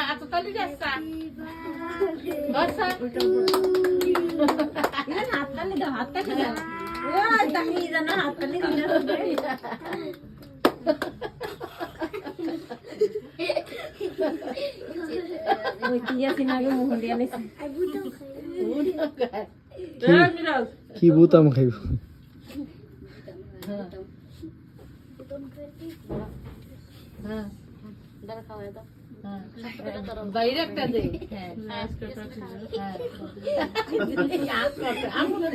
आता तली जास्त बस हाताने दाव हाताने दाव ओ ताई जण हाताने दिलं ওই টিয়া সিনাগে মোহন দিয়া নেছে কি বুতাম খাইব হ্যাঁ দাঁড়া খাওয়া দাও বাইরে একটা দে হ্যাঁ আমুরে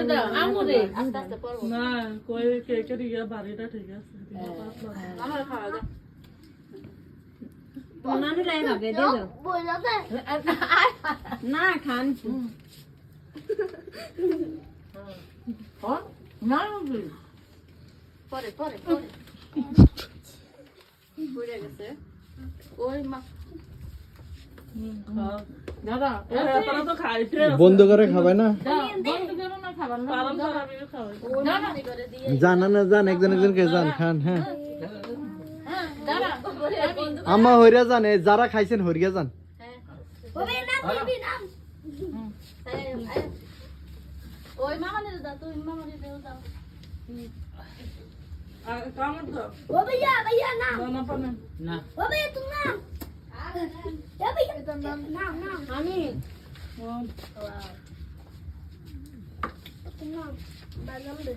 দাও আমুরে আস্তে আস্তে পড়বো না কই কেকের ইয়া বাড়িটা ঠিক আছে আমার খাওয়া দাও ওনানে লাই ভাগে দে দাও বলাতে না খান না পরে পরে পরে পড়ে গেছে ওই মা দাদা তারা তো খাইতে বন্ধ করে খাবে না বন্ধ করো না খাবার না পারম তারা আমি খাওয়াই দাদা করে দিয়ে জানা না জান একজন একজনকে জান খান হ্যাঁ দাদা আম্মা হইরা জান যারা খাইছেন হরিয়া জান ওই মামানের দাও তুই মামানের দাও আর কেমন তো ও ভাইয়া ভাইয়া না না পানে না ও ভাইয়া তুমি না এ ভাইয়া না না আমি তুমি না বাজাম দে